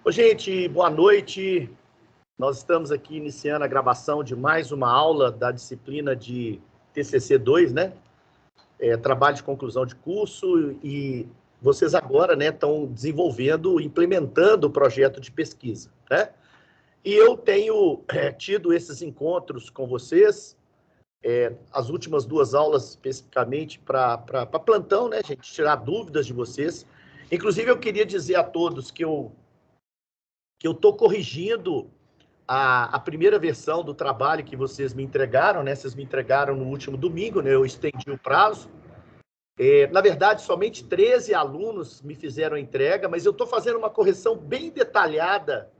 Ô, gente, boa noite. Nós estamos aqui iniciando a gravação de mais uma aula da disciplina de TCC 2, né? Trabalho de conclusão de curso, e vocês agora, né, estão desenvolvendo, implementando o projeto de pesquisa, né? E eu tenho tido esses encontros com vocês, as últimas duas aulas especificamente para plantão, né, gente? Tirar dúvidas de vocês. Inclusive, eu queria dizer a todos que eu estou corrigindo a primeira versão do trabalho que vocês me entregaram, né? Vocês me entregaram no último domingo, né? Eu estendi o prazo. Na verdade, somente 13 alunos me fizeram a entrega, mas eu estou fazendo uma correção bem detalhada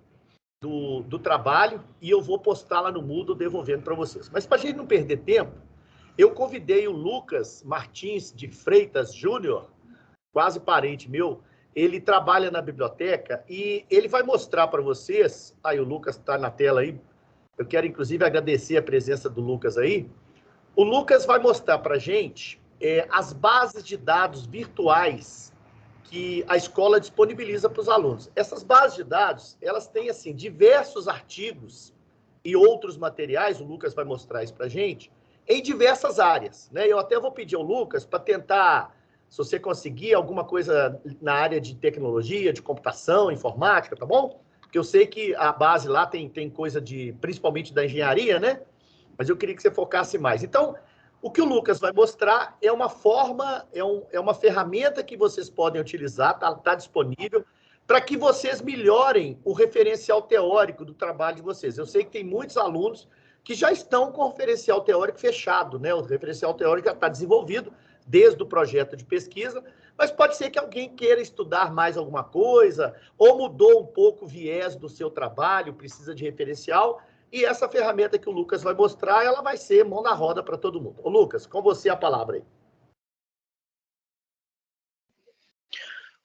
do trabalho e eu vou postar lá no Moodle devolvendo para vocês. Mas para a gente não perder tempo, eu convidei o Lucas Martins de Freitas Júnior, quase parente meu. Ele trabalha na biblioteca e ele vai mostrar para vocês. Aí, o Lucas está na tela aí. Eu quero, inclusive, agradecer a presença do Lucas aí. O Lucas vai mostrar para a gente as bases de dados virtuais que a escola disponibiliza para os alunos. Essas bases de dados, elas têm, assim, diversos artigos e outros materiais, o Lucas vai mostrar isso para a gente, em diversas áreas, né? Eu até vou pedir ao Lucas para tentar, se você conseguir, alguma coisa na área de tecnologia, de computação, informática, tá bom? Porque eu sei que a base lá tem coisa de, principalmente da engenharia, né? Mas eu queria que você focasse mais. Então, o que o Lucas vai mostrar é uma forma, é uma ferramenta que vocês podem utilizar, tá disponível, para que vocês melhorem o referencial teórico do trabalho de vocês. Eu sei que tem muitos alunos que já estão com o referencial teórico fechado, né? O referencial teórico já está desenvolvido desde o projeto de pesquisa, mas pode ser que alguém queira estudar mais alguma coisa, ou mudou um pouco o viés do seu trabalho, precisa de referencial, e essa ferramenta que o Lucas vai mostrar, ela vai ser mão na roda para todo mundo. Ô, Lucas, com você a palavra aí.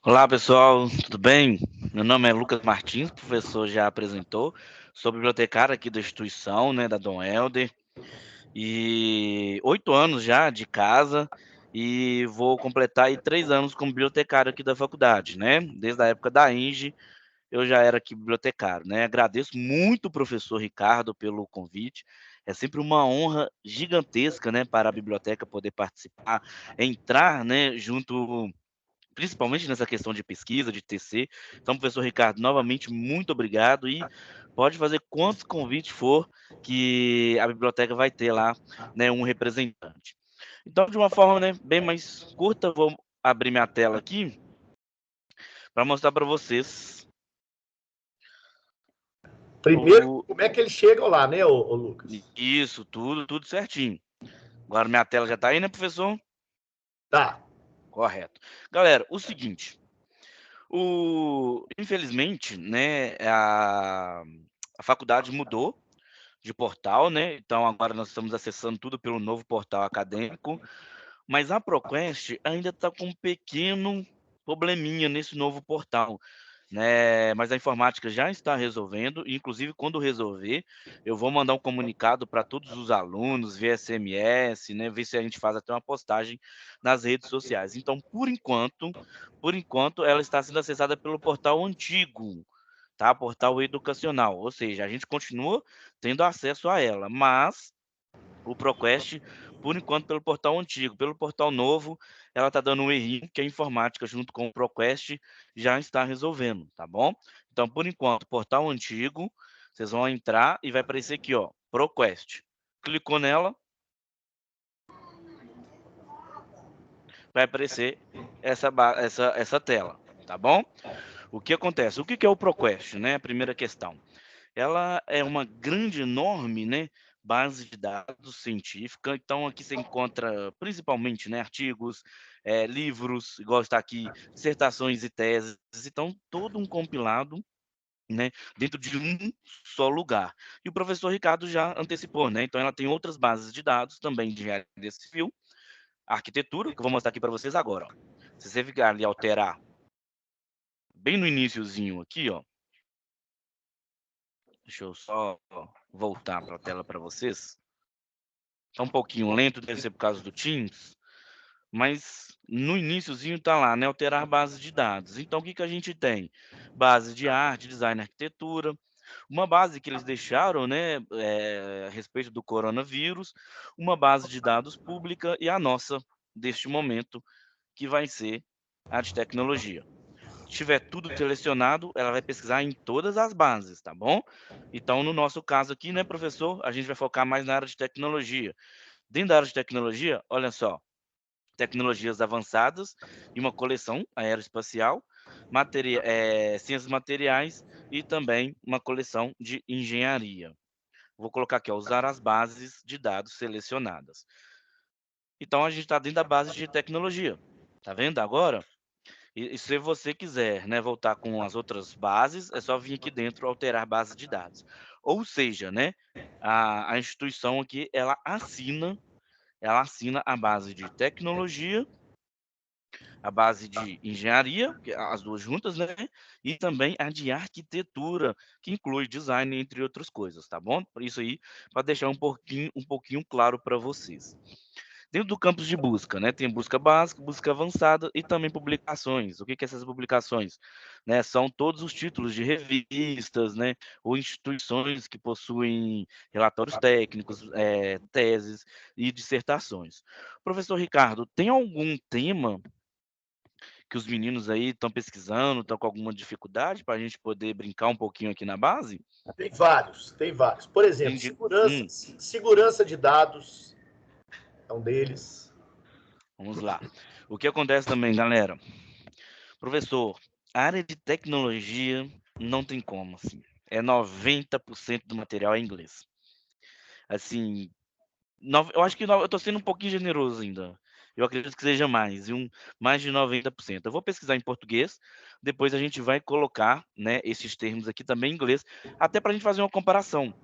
Olá, pessoal, tudo bem? Meu nome é Lucas Martins, o professor já apresentou. Sou bibliotecário aqui da instituição, né, da Dom Helder. E 8 anos já de casa e vou completar aí 3 anos como bibliotecário aqui da faculdade, né? Desde a época da ENGE, eu já era aqui bibliotecário, né? Agradeço muito o professor Ricardo pelo convite. É sempre uma honra gigantesca, né, para a biblioteca poder participar, entrar, né, junto, principalmente nessa questão de pesquisa, de TC. Então, professor Ricardo, novamente, muito obrigado e pode fazer quantos convites for que a biblioteca vai ter lá, né, um representante. Então, de uma forma, né, bem mais curta, vou abrir minha tela aqui para mostrar para vocês. Primeiro, como é que eles chegam lá, né, ô Lucas? Isso, tudo certinho. Agora minha tela já está aí, né, professor? Tá. Correto. Galera, o seguinte, infelizmente, né, a faculdade mudou de portal, né? Então agora nós estamos acessando tudo pelo novo portal acadêmico, mas a ProQuest ainda está com um pequeno probleminha nesse novo portal, né? Mas a informática já está resolvendo, e inclusive quando resolver, eu vou mandar um comunicado para todos os alunos via SMS, né? Ver se a gente faz até uma postagem nas redes sociais. Então, por enquanto, ela está sendo acessada pelo portal antigo, tá? Portal educacional, ou seja, a gente continua tendo acesso a ela, mas o ProQuest, por enquanto, pelo portal antigo. Pelo portal novo, ela está dando um errinho que a informática, junto com o ProQuest, já está resolvendo, tá bom? Então, por enquanto, portal antigo, vocês vão entrar e vai aparecer aqui, ó, ProQuest. Clicou nela, vai aparecer essa tela, tá bom? O que acontece? O que é o ProQuest, né? A primeira questão. Ela é uma grande, enorme, né, base de dados científica. Então, aqui você encontra principalmente, né, artigos, livros, igual está aqui, dissertações e teses. Então, todo um compilado, né, dentro de um só lugar. E o professor Ricardo já antecipou, né? Então, ela tem outras bases de dados também de engenharia civil, arquitetura, que eu vou mostrar aqui para vocês agora. Ó. Se você ficar ali alterar bem no iniciozinho aqui, ó. Deixa eu só voltar para a tela para vocês. Está um pouquinho lento, deve ser por causa do Teams, mas no iniciozinho está lá, né, alterar base de dados. Então, o que que a gente tem? Base de arte, design, arquitetura, uma base que eles deixaram, né, a respeito do coronavírus, uma base de dados pública e a nossa, deste momento, que vai ser a de tecnologia. Se tiver tudo selecionado, ela vai pesquisar em todas as bases, tá bom? Então, no nosso caso aqui, né, professor, a gente vai focar mais na área de tecnologia. Dentro da área de tecnologia, olha só, tecnologias avançadas e uma coleção aeroespacial, ciências materiais e também uma coleção de engenharia. Vou colocar aqui, ó, usar as bases de dados selecionadas. Então, a gente está dentro da base de tecnologia. Tá vendo agora? E se você quiser, né, voltar com as outras bases, é só vir aqui dentro alterar base de dados. Ou seja, né, a instituição aqui, ela assina a base de tecnologia, a base de engenharia, que as 2 juntas, né, e também a de arquitetura, que inclui design, entre outras coisas, tá bom? Por isso aí, para deixar um pouquinho claro para vocês. Dentro do campus de busca, né, tem busca básica, busca avançada e também publicações. O que que essas publicações? Né, são todos os títulos de revistas, né, ou instituições que possuem relatórios técnicos, teses e dissertações. Professor Ricardo, tem algum tema que os meninos aí estão pesquisando, estão com alguma dificuldade para a gente poder brincar um pouquinho aqui na base? Tem vários, tem vários. Por exemplo, Entendi. segurança de dados é um deles. Vamos lá. O que acontece também, galera? Professor, a área de tecnologia não tem como, assim. É 90% do material é inglês. Assim, eu acho que eu tô sendo um pouquinho generoso ainda. Eu acredito que seja mais, mais de 90%. Eu vou pesquisar em português, depois a gente vai colocar, né, esses termos aqui também em inglês, até para a gente fazer uma comparação.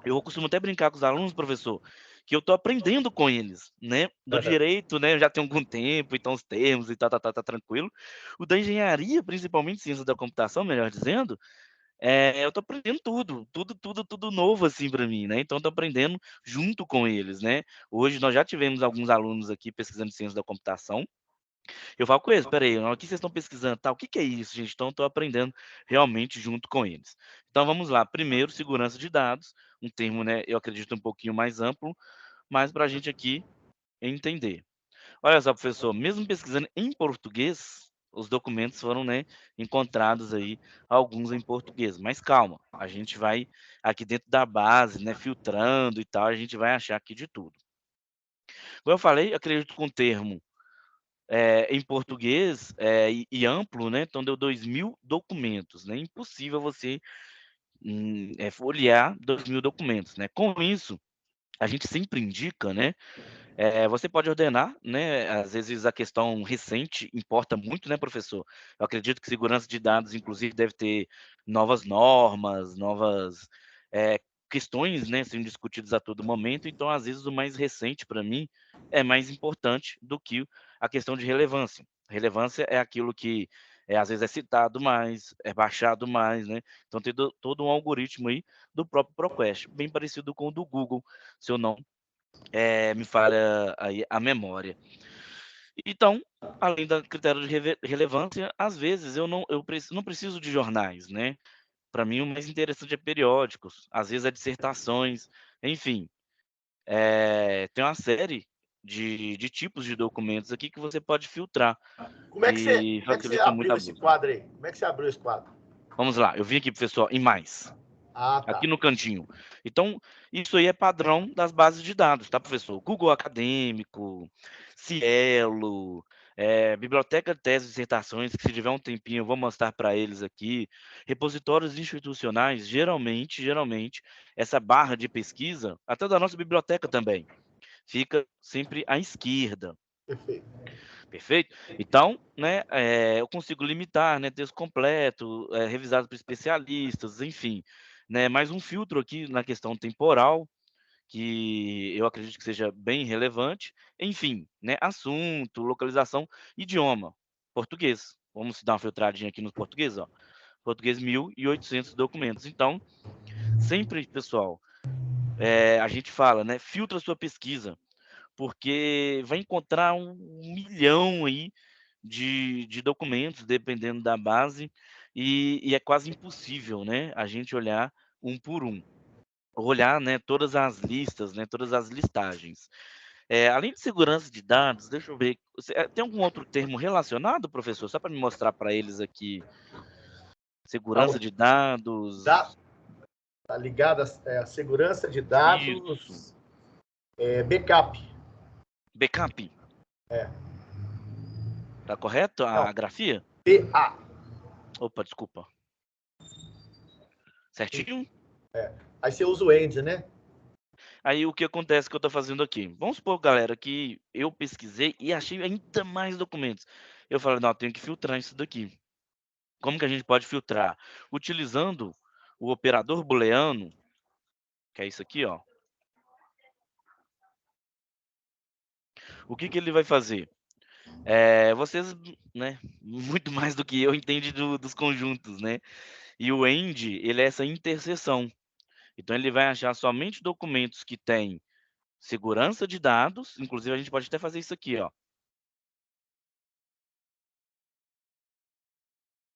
Eu costumo até brincar com os alunos, professor, que eu estou aprendendo com eles, né? Do direito, né, eu já tenho algum tempo, então os termos e tá tranquilo. O da engenharia, principalmente ciência da computação, melhor dizendo, eu estou aprendendo tudo novo, assim, para mim, né? Então estou aprendendo junto com eles, né? Hoje nós já tivemos alguns alunos aqui pesquisando ciência da computação, eu falo com eles: "Espera aí, o que vocês estão pesquisando, tal? O que que é isso, gente?". Então estou aprendendo realmente junto com eles. Então vamos lá, primeiro segurança de dados, um termo, né, eu acredito um pouquinho mais amplo, mas para a gente aqui entender. Olha só, professor, mesmo pesquisando em português, os documentos foram, né, encontrados aí, alguns em português, mas calma, a gente vai aqui dentro da base, né, filtrando e tal, a gente vai achar aqui de tudo. Como eu falei, acredito que um termo em português, e amplo, né, então deu 2.000 documentos, né, impossível você, folhear 2.000 documentos, né. Com isso, a gente sempre indica, né, você pode ordenar, né, às vezes a questão recente importa muito, né, professor. Eu acredito que segurança de dados, inclusive, deve ter novas normas, novas, questões, né, sendo discutidas a todo momento, então, às vezes, o mais recente, para mim, é mais importante do que a questão de relevância. Relevância é aquilo que, às vezes, é citado mais, é baixado mais, né, então tem todo um algoritmo aí do próprio ProQuest, bem parecido com o do Google, se eu não me falha aí a memória. Então, além da critério de relevância, às vezes eu não preciso de jornais, né. Para mim o mais interessante é periódicos, às vezes é dissertações, enfim, tem uma série de tipos de documentos aqui que você pode filtrar, que Como é que você facilita muito abriu a esse busca. quadro aí? Como é que você abriu esse quadro? Vamos lá, eu vim aqui pessoal em mais. Ah, Aqui tá. no cantinho. Então, isso aí é padrão das bases de dados, tá, professor? Google Acadêmico, Cielo, biblioteca de teses e dissertações, que se tiver um tempinho eu vou mostrar para eles aqui. Repositórios institucionais, geralmente, essa barra de pesquisa, até da nossa biblioteca também, fica sempre à esquerda, Perfeito. perfeito? Então, né, eu consigo limitar, né, texto completo, revisado por especialistas, enfim, né, mais um filtro aqui na questão temporal, que eu acredito que seja bem relevante, enfim, né, assunto, localização, idioma, português. Vamos dar uma filtradinha aqui no português, ó. Português 1.800 documentos. Então, sempre, pessoal, a gente fala, né, filtra sua pesquisa. porque vai encontrar um milhão aí de documentos, dependendo da base, e é quase impossível, né, a gente olhar um por um. Olhar, né, todas as listas, né, todas as listagens. Além de segurança de dados, deixa eu ver, tem algum outro termo relacionado, professor? Só para me mostrar para eles aqui. Segurança de Tá, dados. tá ligado à segurança de Isso. dados, backup. Backup. É. Tá correto Não, a grafia? BA. Opa, desculpa. Certinho? Aí você usa o end, né? Aí o que acontece que eu estou fazendo aqui? Vamos supor, galera, que eu pesquisei e achei ainda mais documentos. Eu falei, não, eu tenho que filtrar isso daqui. Como que a gente pode filtrar? Utilizando o operador booleano, que é isso aqui, ó. O que que ele vai fazer? Vocês, né, muito mais do que eu, entendem dos conjuntos, né? E o end, ele é essa interseção. Então ele vai achar somente documentos que têm segurança de dados, inclusive a gente pode até fazer isso aqui, ó.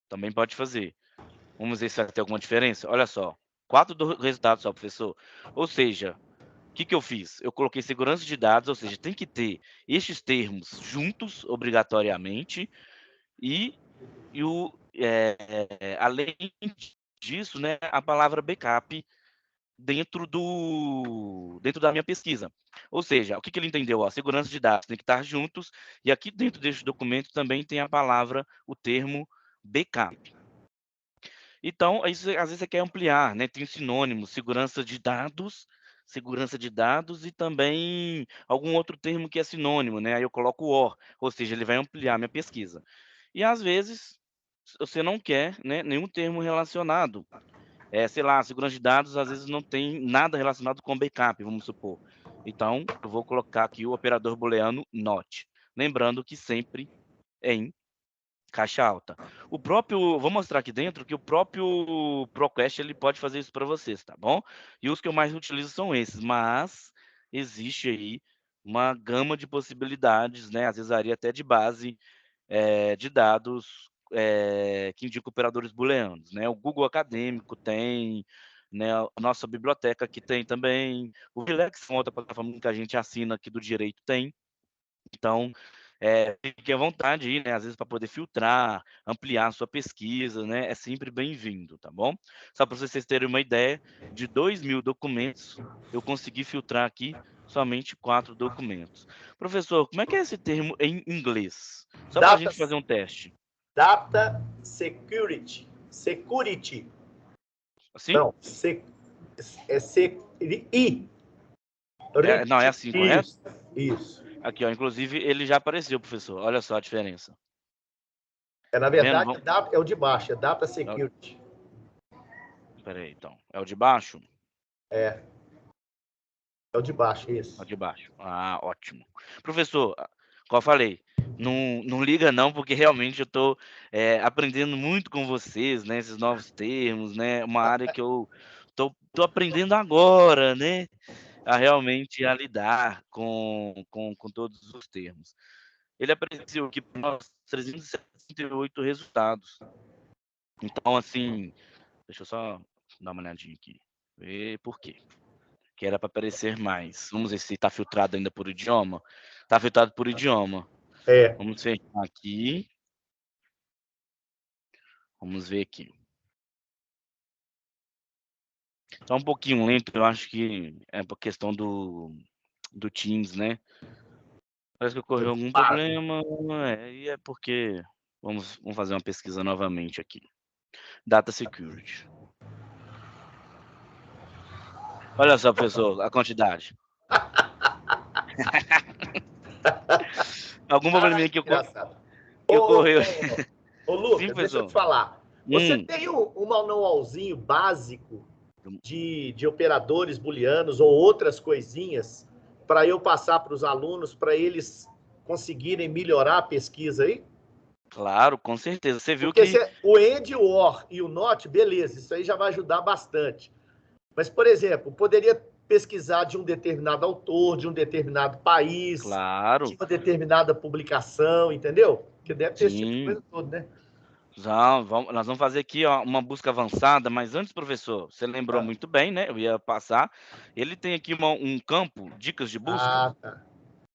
Também pode fazer. Vamos ver se vai ter alguma diferença. Olha só, 4 resultados só, professor. Ou seja, o que que eu fiz? Eu coloquei segurança de dados, ou seja, tem que ter estes termos juntos, obrigatoriamente, e além disso, né, a palavra backup dentro da minha pesquisa. Ou seja, o que que ele entendeu? Ó, segurança de dados tem que estar juntos, e aqui dentro deste documento também tem a palavra, o termo backup. Então, isso, às vezes você quer ampliar, né? Tem sinônimos, segurança de dados e também algum outro termo que é sinônimo, né? Aí eu coloco OR, ou seja, ele vai ampliar minha pesquisa. E às vezes você não quer, né, nenhum termo relacionado. Sei lá, segurança de dados às vezes não tem nada relacionado com backup, vamos supor. Então, eu vou colocar aqui o operador booleano not. Lembrando que sempre é em caixa alta. Vou mostrar aqui dentro que o próprio ProQuest ele pode fazer isso para vocês, tá bom? E os que eu mais utilizo são esses, mas existe aí uma gama de possibilidades, né? Às vezes varia até de base de dados que indica operadores booleanos, né? O Google Acadêmico tem, né? A nossa biblioteca aqui tem também, o Relax, outra plataforma que a gente assina aqui do direito tem. Então, fique à vontade aí, né, às vezes para poder filtrar, ampliar a sua pesquisa, né, é sempre bem-vindo, tá bom? Só para vocês terem uma ideia, de 2.000 documentos, eu consegui filtrar aqui somente 4 documentos. Professor, como é que é esse termo em inglês? Só para a Data, gente fazer um teste. data security. Security. Assim? Não, I. Não, é assim, correto? Isso, isso. Aqui, ó, inclusive ele já apareceu, professor, olha só a diferença. Na Tá vendo? verdade, é o de baixo, é data security. Espera aí, então. É o de baixo? É o de baixo, É isso. o de baixo. Ah, ótimo. Professor, como eu falei, não liga não, porque realmente eu estou aprendendo muito com vocês, né? Esses novos termos, né? Uma área que eu tô aprendendo agora, né? A realmente a lidar com todos os termos. Ele apareceu aqui para nós 368 resultados. Então, assim, deixa eu só dar uma olhadinha aqui, ver por quê. Que era para aparecer mais. Vamos ver se está filtrado ainda por idioma. Está filtrado por idioma. É. Vamos fechar aqui. Vamos ver aqui. Tá um pouquinho lento, eu acho que é por questão do Teams, né? Parece que ocorreu algum problema, e é porque vamos fazer uma pesquisa novamente aqui. Data Security. Olha só, professor, a quantidade. Algum probleminha que Engraçado. ocorreu. Ô, Sim, Lucas, deixa eu professor. te falar. Você Hum. tem um manualzinho básico de operadores booleanos ou outras coisinhas para eu passar para os alunos, para eles conseguirem melhorar a pesquisa aí? Claro, com certeza. Você viu Porque que o end, o or e o not, beleza, isso aí já vai ajudar bastante. Mas, por exemplo, poderia pesquisar de um determinado autor, de um determinado país, de Claro, uma determinada publicação, entendeu? Que deve ter esse tipo de sim. coisa toda, né? Nós vamos fazer aqui, ó, uma busca avançada, mas antes, professor, você lembrou Ah, muito bem, né? Eu ia passar. Ele tem aqui um campo, dicas de busca, tá.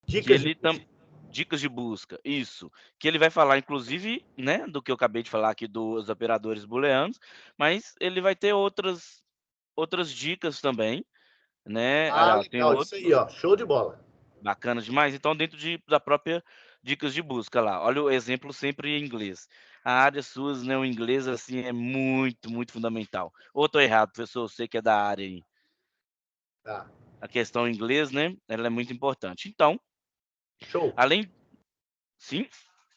que Dicas de ele busca. dicas de busca, isso. Que ele vai falar, inclusive, né, do que eu acabei de falar aqui dos operadores booleanos, mas ele vai ter outras dicas também, né? Ah, Aliás, tem legal, isso aí, outros ó, show de bola. bacana demais. Então, dentro da própria dicas de busca lá, olha o exemplo sempre em inglês. A área SUS, né, o inglês, assim, é muito, muito fundamental. Ou estou errado, professor, eu sei que é da área aí. Tá, A questão em inglês, né, ela é muito importante. Então, show. além sim,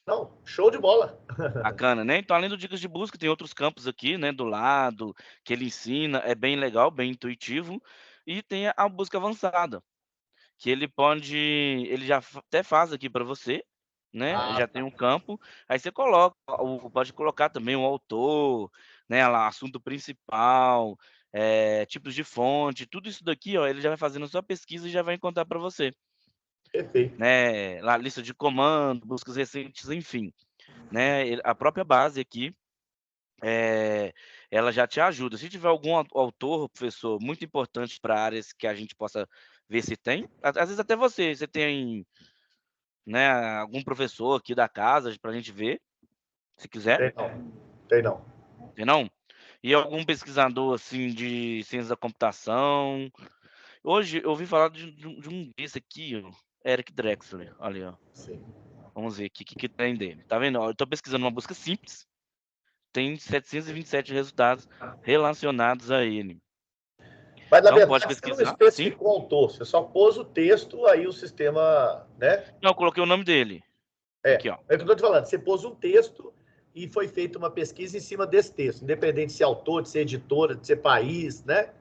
Não, show de bola. bacana, né. Então, além do dicas de busca, tem outros campos aqui, né, do lado, que ele ensina, é bem legal, bem intuitivo. E tem a busca avançada, que ele já até faz aqui para você, né, Ah, já tem tá. um campo, aí você coloca pode colocar também o autor, né, lá, assunto principal, tipos de fonte, tudo isso daqui, ó, ele já vai fazendo a sua pesquisa e já vai encontrar para você, Perfeito. né, lá lista de comando, buscas recentes, enfim, né, a própria base aqui, eh, ela já te ajuda. Se tiver algum autor, professor, muito importante para áreas que a gente possa ver se tem, às vezes até você tem, né, algum professor aqui da casa para a gente ver, se quiser, Tem não. Tem não. tem não? E algum pesquisador, assim, de ciência da computação. Hoje eu ouvi falar de um desse aqui, ó, Eric Drexler, olha, ó. Sim. Vamos ver aqui o que tem dele. Tá vendo? Ó, eu tô pesquisando uma busca simples, tem 727 resultados relacionados a ele. Mas, na Então pode verdade, você não pesquisar, sim. especificou o autor, você só pôs o texto, aí o sistema, né? Não, eu coloquei o nome dele. Aqui, ó. É o que eu estou te falando. Você pôs um texto e foi feita uma pesquisa em cima desse texto, independente de ser autor, de ser editora, de ser país, né?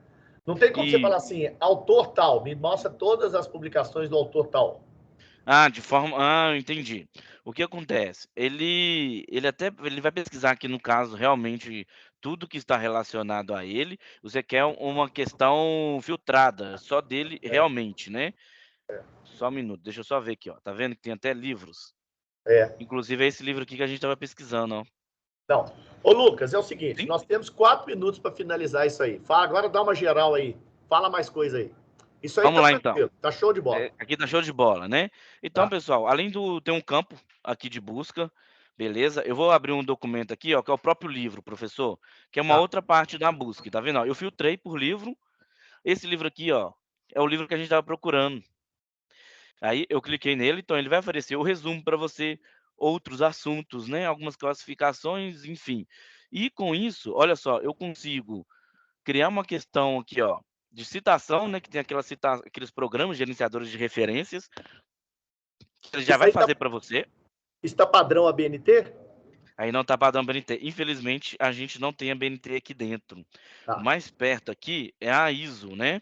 Não tem como você E falar assim, autor tal, me mostra todas as publicações do autor tal. De forma entendi. O que acontece? Ele vai pesquisar aqui no caso realmente tudo que está relacionado a ele, você quer uma questão filtrada, só dele realmente, né. Só um minuto, deixa eu só ver aqui, ó, tá vendo que tem até livros? É. Inclusive é esse livro aqui que a gente estava pesquisando, ó. Não. Ô, Lucas, é o seguinte, Sim, nós temos 4 minutos para finalizar isso aí. Fala, agora dá uma geral aí. Fala mais coisa aí. Isso aí vamos tá lá então. tranquilo, tá show de bola. Aqui tá show de bola, né. Então Tá, pessoal, além do tem um campo aqui de busca, beleza, eu vou abrir um documento aqui, ó, que é o próprio livro, professor, que é uma tá. outra parte da busca, tá vendo, ó, eu filtrei por livro, esse livro aqui, ó, é o livro que a gente estava procurando. Aí eu cliquei nele, então ele vai oferecer o resumo para você, outros assuntos, né, algumas classificações, enfim. E com isso, olha só, eu consigo criar uma questão aqui, ó, de citação, né, que tem aqueles programas gerenciadores de referências, que ele já Isso vai aí tá, fazer para você. está padrão ABNT? Aí não tá padrão BNT. Infelizmente, a gente não tem a BNT aqui dentro. O Tá. mais perto aqui é a ISO, né.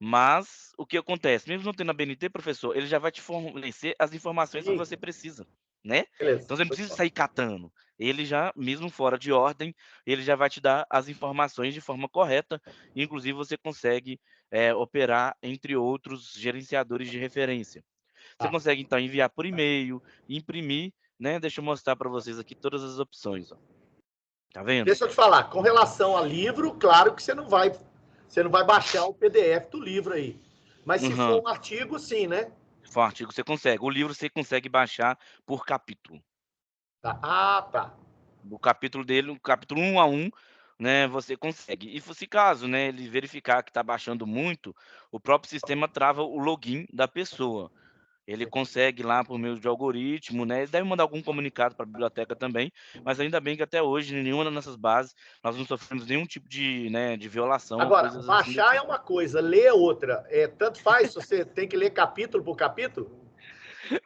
Mas o que acontece, mesmo não tendo a BNT, professor, ele já vai te fornecer as informações que Sim, você precisa, né. beleza. Então você não Show de precisa bola. sair catando. Ele já, mesmo fora de ordem, ele já vai te dar as informações de forma correta, e inclusive você consegue, operar entre outros gerenciadores de referência. Você Tá. consegue então enviar por e-mail, imprimir, né, deixa eu mostrar para vocês aqui todas as opções, ó. Tá vendo? Deixa eu te falar, com relação a livro, claro que você não vai baixar o PDF do livro aí. Mas se for Aham. um artigo, sim, né? Se for um artigo você consegue. O livro você consegue baixar por capítulo. Tá. Ah, tá. O capítulo dele, o capítulo um a um, né, você consegue. E se caso, né, ele verificar que está baixando muito, o próprio sistema trava o login da pessoa. Ele consegue lá por meio de algoritmo, né, ele deve mandar algum comunicado para a biblioteca também, mas ainda bem que até hoje em nenhuma das nossas bases nós não sofremos nenhum tipo de, né, de violação ou Agora, coisas assim do baixar é tipo. uma coisa, ler é outra. Tanto faz se você tem que ler capítulo por capítulo?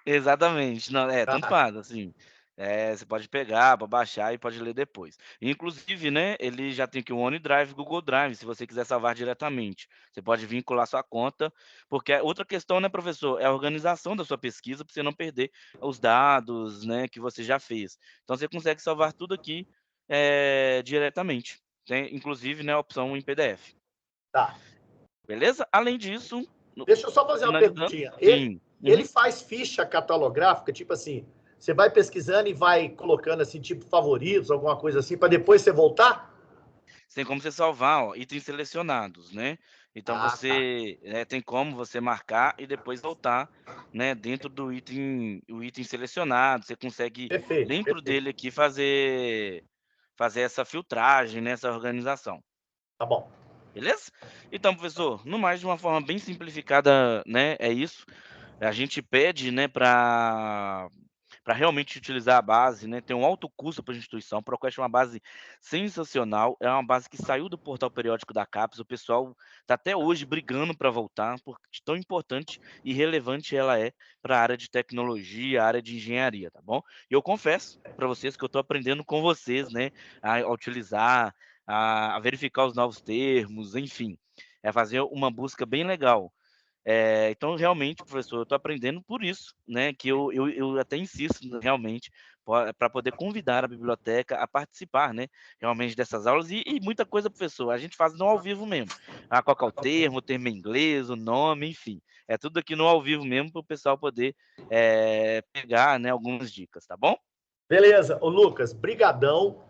Exatamente. Não, tanto Ah, faz, assim, você pode pegar para baixar e pode ler depois. Inclusive, né, ele já tem aqui o OneDrive, Google Drive, se você quiser salvar diretamente. Você pode vincular sua conta, porque outra questão, né, professor, é a organização da sua pesquisa para você não perder os dados, né, que você já fez. Então você consegue salvar tudo aqui, diretamente. Tem inclusive, né, a opção em PDF. tá. beleza? Além disso, Deixa eu só fazer uma finalizando, perguntinha. sim. Ele faz ficha catalográfica, tipo assim, você vai pesquisando e vai colocando assim, tipo favoritos, alguma coisa assim, para depois você voltar? Tem como você salvar, ó, itens selecionados, né. Então Ah, tá. você, tem como você marcar e depois voltar, né, dentro do item selecionado, você consegue Perfeito, dentro perfeito. dele aqui fazer essa filtragem, né, essa organização, Tá bom. beleza? Então professor, no mais de uma forma bem simplificada, né, é isso. A gente pede, né, para realmente utilizar a base, né, tem um alto custo para a instituição. O ProQuest é uma base sensacional, é uma base que saiu do portal periódico da CAPES, o pessoal está até hoje brigando para voltar, por tão importante e relevante ela é para a área de tecnologia, a área de engenharia, tá bom? E eu confesso para vocês que eu estou aprendendo com vocês, né, a utilizar, a verificar os novos termos, enfim, é fazer uma busca bem legal. Então, realmente, professor, eu estou aprendendo por isso, né, que eu até insisto realmente para poder convidar a biblioteca a participar, né, realmente dessas aulas e muita coisa, professor, a gente faz no ao vivo mesmo. Ah, qual que é o termo em inglês, o nome, enfim, é tudo aqui no ao vivo mesmo para o pessoal poder pegar, né, algumas dicas, tá bom? Beleza. Ô, Lucas, brigadão.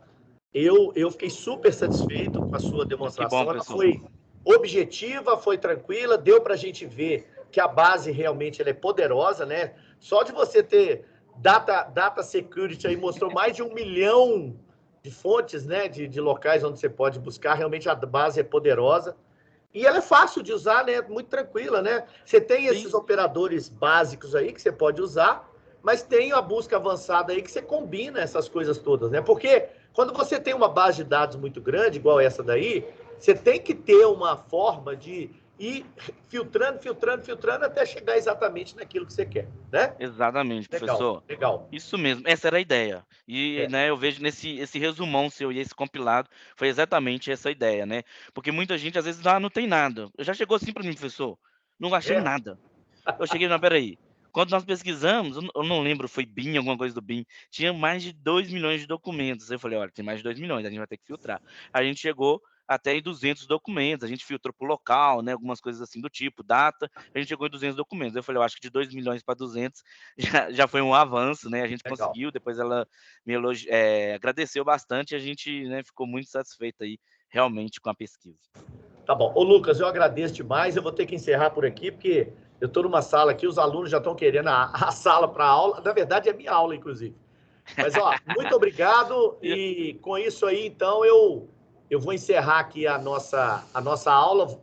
Eu fiquei super satisfeito com a sua Que bom, demonstração. Ela professor. foi objetiva, foi tranquila, deu para a gente ver que a base realmente ela é poderosa, né? Só de você ter data security aí mostrou mais de 1 milhão de fontes, né? De locais onde você pode buscar. Realmente a base é poderosa. E ela é fácil de usar, né? Muito tranquila, né? Você tem Sim, esses operadores básicos aí que você pode usar, mas tem a busca avançada aí que você combina essas coisas todas, né? Porque quando você tem uma base de dados muito grande, igual essa daí, você tem que ter uma forma de ir filtrando até chegar exatamente naquilo que você quer, né? exatamente, Legal, professor. legal. Isso mesmo, essa era a ideia. E, É, né, eu vejo nesse esse resumão seu e esse compilado, foi exatamente essa ideia, né. Porque muita gente às vezes: "Ah, não tem nada". Já chegou assim para mim: "Professor, não achei é, nada". Eu cheguei: "Não, espera aí". Quando nós pesquisamos, eu não lembro, foi BIM, alguma coisa do BIM, tinha mais de 2 milhões de documentos. Eu falei: "Olha, tem mais de 2 milhões, a gente vai ter que filtrar". A gente chegou até em 200 documentos, a gente filtrou por local, né, algumas coisas assim do tipo, data, a gente chegou em 200 documentos. Eu falei: "Eu acho que de 2 milhões para 200 já foi um avanço, né, a gente legal. conseguiu". Depois ela agradeceu bastante e a gente, né, ficou muito satisfeito aí, realmente, com a pesquisa. Tá bom. Ô, Lucas, eu agradeço demais. Eu vou ter que encerrar por aqui, porque eu estou numa sala aqui, os alunos já estão querendo a sala para aula. Na verdade, é minha aula, inclusive. Mas, ó, muito obrigado. E E com isso aí, então, eu vou encerrar aqui a nossa aula.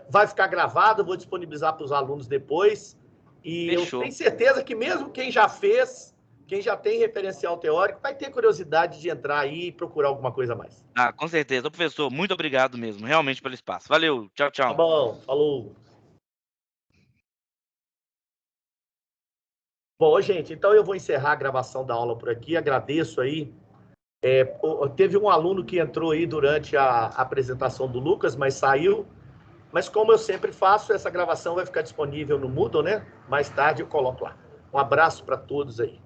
Vai ficar gravado, vou disponibilizar para os alunos depois. E eu tenho fechou. certeza que mesmo quem já fez, quem já tem referencial teórico, vai ter curiosidade de entrar aí e procurar alguma coisa a mais. Ah, com certeza. Ô, professor, muito obrigado mesmo, realmente, pelo espaço. Valeu, tchau, Tá tchau. bom, falou. Bom, gente, então eu vou encerrar a gravação da aula por aqui. Agradeço aí. Teve um aluno que entrou aí durante a apresentação do Lucas, mas saiu. Mas como eu sempre faço, essa gravação vai ficar disponível no Moodle, né? Mais tarde eu coloco lá. Um abraço para todos aí.